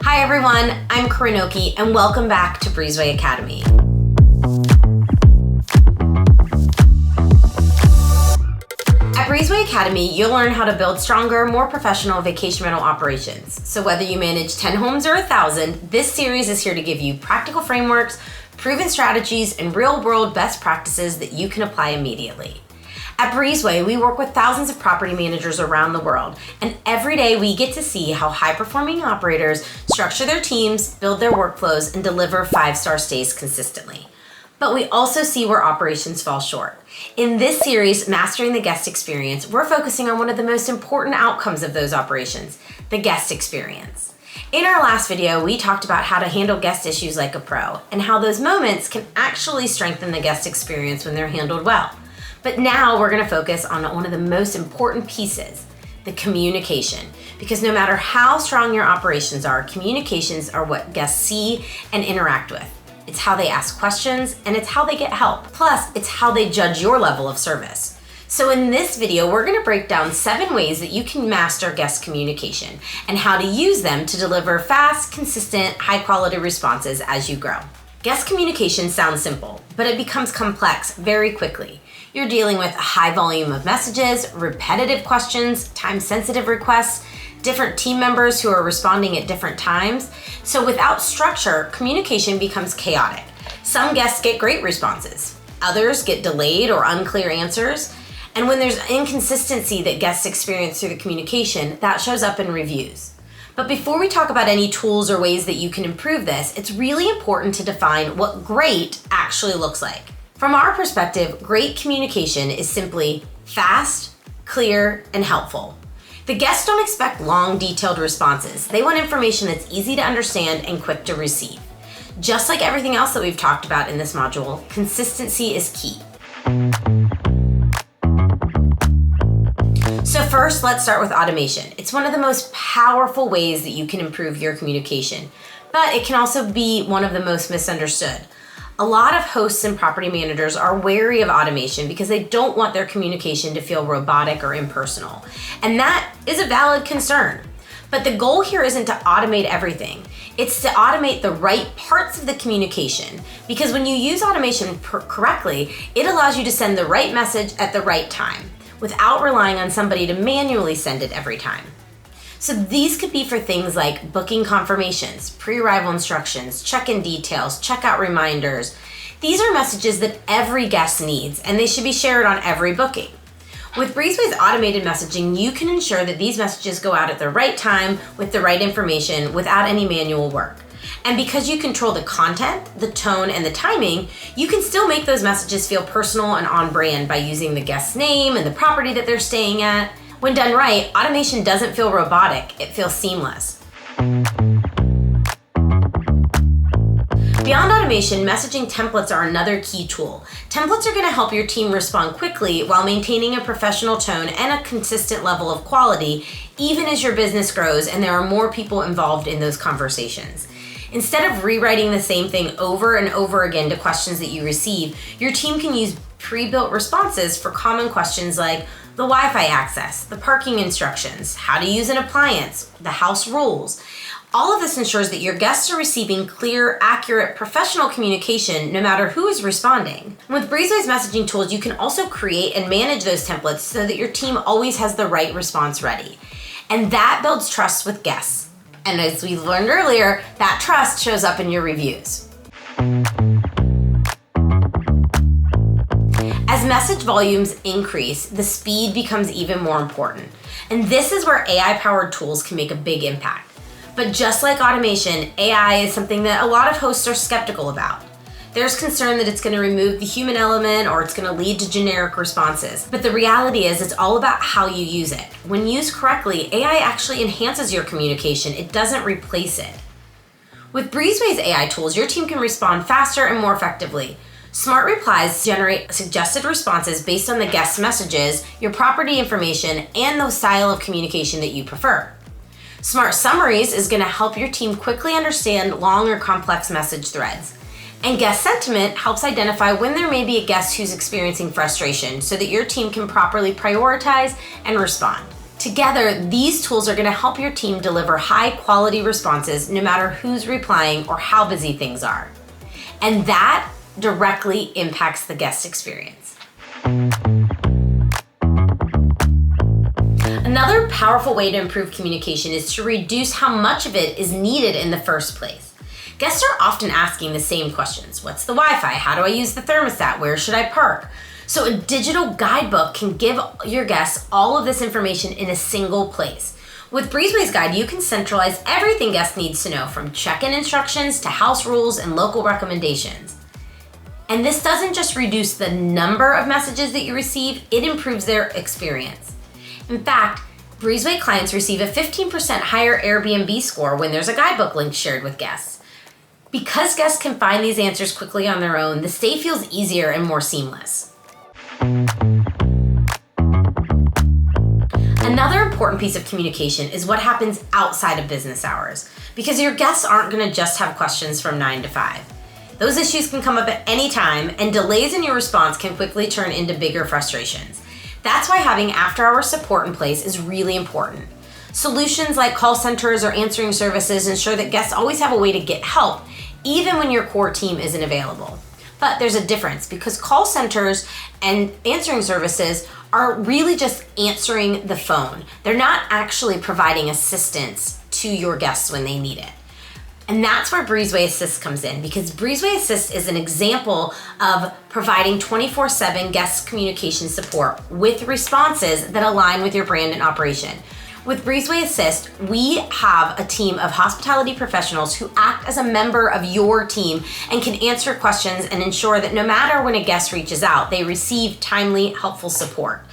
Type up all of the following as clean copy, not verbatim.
Hi everyone, I'm Koryn Okey and welcome back to Breezeway Academy. At Breezeway Academy, you'll learn how to build stronger, more professional vacation rental operations. So whether you manage 10 homes or 1,000, this series is here to give you practical frameworks, proven strategies, and real-world best practices that you can apply immediately. At Breezeway, we work with thousands of property managers around the world, and every day we get to see how high-performing operators structure their teams, build their workflows, and deliver 5-star stays consistently. But we also see where operations fall short. In this series, Mastering the Guest Experience, we're focusing on one of the most important outcomes of those operations, the guest experience. In our last video, we talked about how to handle guest issues like a pro, and how those moments can actually strengthen the guest experience when they're handled well. But now we're gonna focus on one of the most important pieces, the communication. Because no matter how strong your operations are, communications are what guests see and interact with. It's how they ask questions and it's how they get help. Plus, it's how they judge your level of service. So in this video, we're gonna break down 7 ways that you can master guest communication and how to use them to deliver fast, consistent, high-quality responses as you grow. Guest communication sounds simple, but it becomes complex very quickly. You're dealing with a high volume of messages, repetitive questions, time-sensitive requests, different team members who are responding at different times. So without structure, communication becomes chaotic. Some guests get great responses. Others get delayed or unclear answers. And when there's inconsistency that guests experience through the communication, that shows up in reviews. But before we talk about any tools or ways that you can improve this, it's really important to define what great actually looks like. From our perspective, great communication is simply fast, clear, and helpful. The guests don't expect long, detailed responses. They want information that's easy to understand and quick to receive. Just like everything else that we've talked about in this module, consistency is key. So first, let's start with automation. It's one of the most powerful ways that you can improve your communication, but it can also be one of the most misunderstood. A lot of hosts and property managers are wary of automation because they don't want their communication to feel robotic or impersonal. And that is a valid concern. But the goal here isn't to automate everything. It's to automate the right parts of the communication. Because when you use automation correctly, it allows you to send the right message at the right time without relying on somebody to manually send it every time. So these could be for things like booking confirmations, pre-arrival instructions, check-in details, checkout reminders. These are messages that every guest needs, and they should be shared on every booking. With Breezeway's automated messaging, you can ensure that these messages go out at the right time with the right information without any manual work. And because you control the content, the tone, and the timing, you can still make those messages feel personal and on brand by using the guest's name and the property that they're staying at. When done right, automation doesn't feel robotic, it feels seamless. Beyond automation, messaging templates are another key tool. Templates are going to help your team respond quickly while maintaining a professional tone and a consistent level of quality, even as your business grows and there are more people involved in those conversations. Instead of rewriting the same thing over and over again to questions that you receive, your team can use pre-built responses for common questions like the Wi-Fi access, the parking instructions, how to use an appliance, the house rules. All of this ensures that your guests are receiving clear, accurate, professional communication no matter who is responding. With Breezeway's messaging tools, you can also create and manage those templates so that your team always has the right response ready. And that builds trust with guests. And as we learned earlier, that trust shows up in your reviews. As message volumes increase, the speed becomes even more important. And this is where AI-powered tools can make a big impact. But just like automation, AI is something that a lot of hosts are skeptical about. There's concern that it's going to remove the human element or it's going to lead to generic responses. But the reality is it's all about how you use it. When used correctly, AI actually enhances your communication. It doesn't replace it. With Breezeway's AI tools, your team can respond faster and more effectively. Smart replies generate suggested responses based on the guest's messages, your property information, and the style of communication that you prefer. Smart summaries is going to help your team quickly understand long or complex message threads. And guest sentiment helps identify when there may be a guest who's experiencing frustration so that your team can properly prioritize and respond. Together, these tools are going to help your team deliver high-quality responses no matter who's replying or how busy things are. And that directly impacts the guest experience. Another powerful way to improve communication is to reduce how much of it is needed in the first place. Guests are often asking the same questions. What's the Wi-Fi? How do I use the thermostat? Where should I park? So a digital guidebook can give your guests all of this information in a single place. With Breezeway's guide, you can centralize everything guests needs to know, from check-in instructions to house rules and local recommendations. And this doesn't just reduce the number of messages that you receive, it improves their experience. In fact, Breezeway clients receive a 15% higher Airbnb score when there's a guidebook link shared with guests. Because guests can find these answers quickly on their own, the stay feels easier and more seamless. Another important piece of communication is what happens outside of business hours, because your guests aren't going to just have questions from 9 to 5. Those issues can come up at any time, and delays in your response can quickly turn into bigger frustrations. That's why having after-hour support in place is really important. Solutions like call centers or answering services ensure that guests always have a way to get help, even when your core team isn't available. But there's a difference, because call centers and answering services are really just answering the phone. They're not actually providing assistance to your guests when they need it. And that's where Breezeway Assist comes in, because Breezeway Assist is an example of providing 24/7 guest communication support with responses that align with your brand and operation. With Breezeway Assist, we have a team of hospitality professionals who act as a member of your team and can answer questions and ensure that no matter when a guest reaches out, they receive timely, helpful support.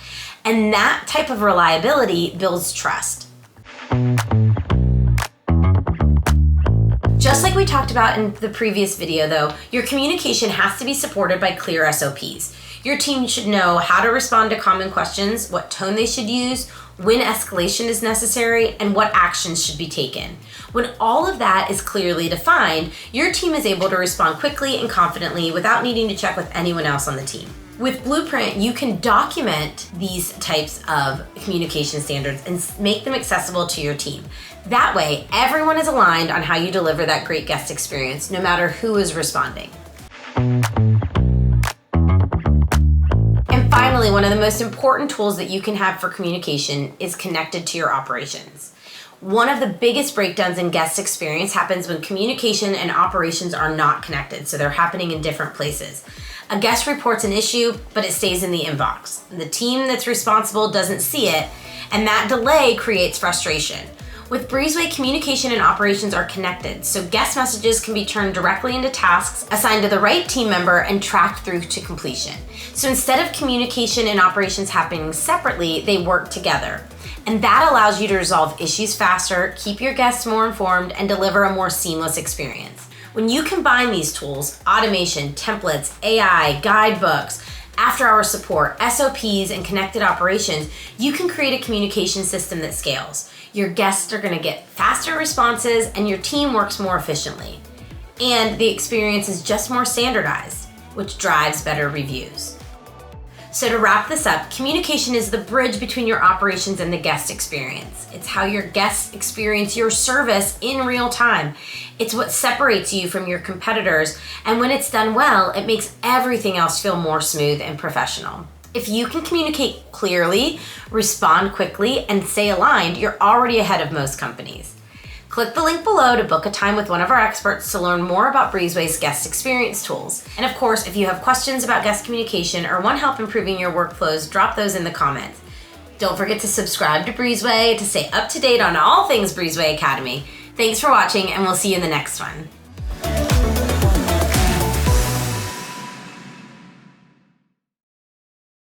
And that type of reliability builds trust. Just like we talked about in the previous video though, your communication has to be supported by clear SOPs. Your team should know how to respond to common questions, what tone they should use, when escalation is necessary, and what actions should be taken. When all of that is clearly defined, your team is able to respond quickly and confidently without needing to check with anyone else on the team. With Blueprint, you can document these types of communication standards and make them accessible to your team. That way, everyone is aligned on how you deliver that great guest experience, no matter who is responding. And finally, one of the most important tools that you can have for communication is connected to your operations. One of the biggest breakdowns in guest experience happens when communication and operations are not connected, so they're happening in different places. A guest reports an issue, but it stays in the inbox. The team that's responsible doesn't see it, and that delay creates frustration. With Breezeway, communication and operations are connected, so guest messages can be turned directly into tasks assigned to the right team member and tracked through to completion. So instead of communication and operations happening separately, they work together. And that allows you to resolve issues faster, keep your guests more informed, and deliver a more seamless experience. When you combine these tools, automation, templates, AI, guidebooks, after-hour support, SOPs, and connected operations, you can create a communication system that scales. Your guests are going to get faster responses, and your team works more efficiently. And the experience is just more standardized, which drives better reviews. So to wrap this up, communication is the bridge between your operations and the guest experience. It's how your guests experience your service in real time. It's what separates you from your competitors, and when it's done well, it makes everything else feel more smooth and professional. If you can communicate clearly, respond quickly, and stay aligned, you're already ahead of most companies. Click the link below to book a time with one of our experts to learn more about Breezeway's guest experience tools. And of course, if you have questions about guest communication or want help improving your workflows, drop those in the comments. Don't forget to subscribe to Breezeway to stay up to date on all things Breezeway Academy. Thanks for watching, and we'll see you in the next one.